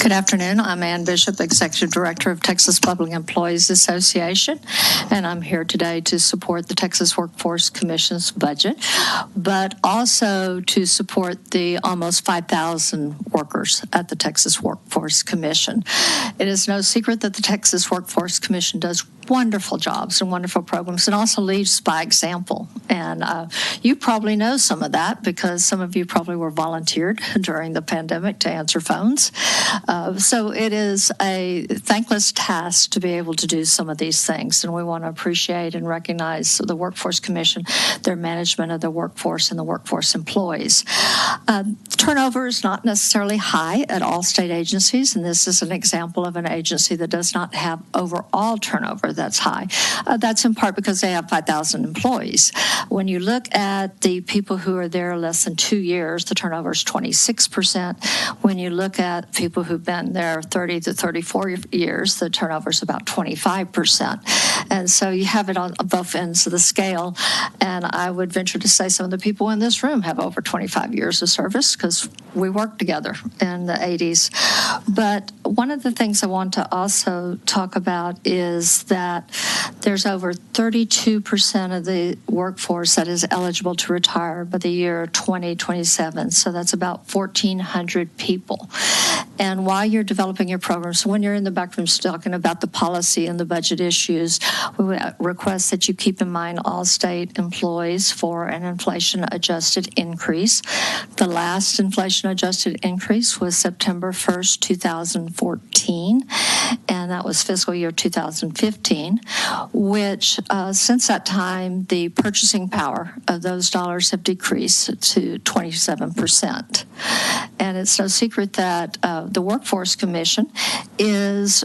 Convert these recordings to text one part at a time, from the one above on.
Good afternoon. I'm Ann Bishop, Executive Director of Texas Public Employees Association, and I'm here today to support the Texas Workforce Commission's budget, but also to support the almost 5,000 workers at the Texas Workforce Commission. It is no secret that the Texas Workforce Commission does wonderful jobs and wonderful programs and also leads by example. And you probably know some of that because some of you probably were volunteered during the pandemic to answer phones. So it is a thankless task to be able to do some of these things, and we want to appreciate and recognize the Workforce Commission, their management of the workforce and the workforce employees. Turnover is not necessarily high at all state agencies, and this is an example of an agency that does not have overall turnover that's high. That's in part because they have 5,000 employees. When you look at the people who are there less than 2 years, the turnover is 26%. When you look at people who've been there 30 to 34 years, the turnover is about 25%. And so you have it on both ends of the scale. And I would venture to say some of the people in this room have over 25 years of service because we worked together in the 80s. But one of the things I want to also talk about is that there's over 32% of the workforce that is eligible to retire by the year 2027. So that's about 1,400 people. And while you're developing your programs, when you're in the back room talking about the policy and the budget issues, we would request that you keep in mind all state employees for an inflation-adjusted increase. The last inflation-adjusted increase was September 1st, 2014, and that was fiscal year 2015, which since that time, the purchasing power of those dollars have decreased to 27%. And it's no secret that the Workforce Commission is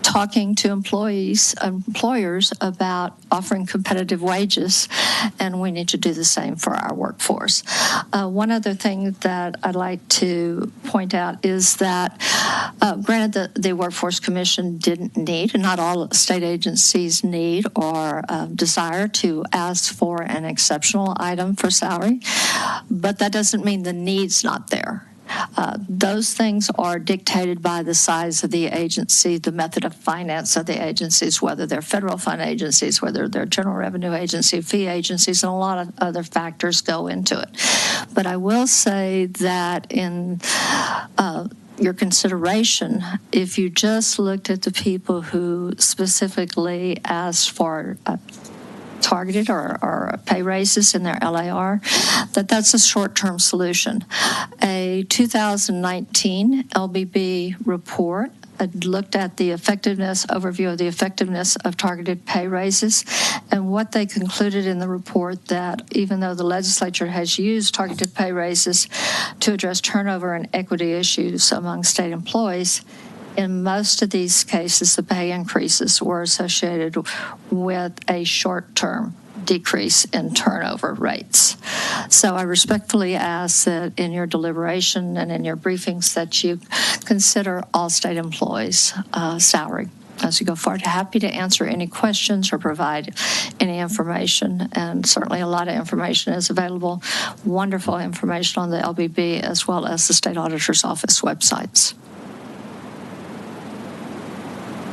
talking to employers about offering competitive wages, and we need to do the same for our workforce. One other thing that I'd like to point out is that, granted, the Workforce Commission didn't need, and not all state agencies need or desire to ask for an exceptional item for salary, but that doesn't mean the need's not there. Those things are dictated by the size of the agency, the method of finance of the agencies, whether they're federal fund agencies, whether they're general revenue agency, fee agencies, and a lot of other factors go into it. But I will say that in your consideration, if you just looked at the people who specifically asked for targeted or pay raises in their LAR, that's a short-term solution. A 2019 LBB report looked at the overview of the effectiveness of targeted pay raises, and what they concluded in the report that even though the legislature has used targeted pay raises to address turnover and equity issues among state employees, in most of these cases, the pay increases were associated with a short-term decrease in turnover rates. So I respectfully ask that in your deliberation and in your briefings that you consider all state employees' salary as you go forward. Happy to answer any questions or provide any information, and certainly a lot of information is available. Wonderful information on the LBB as well as the State Auditor's Office websites.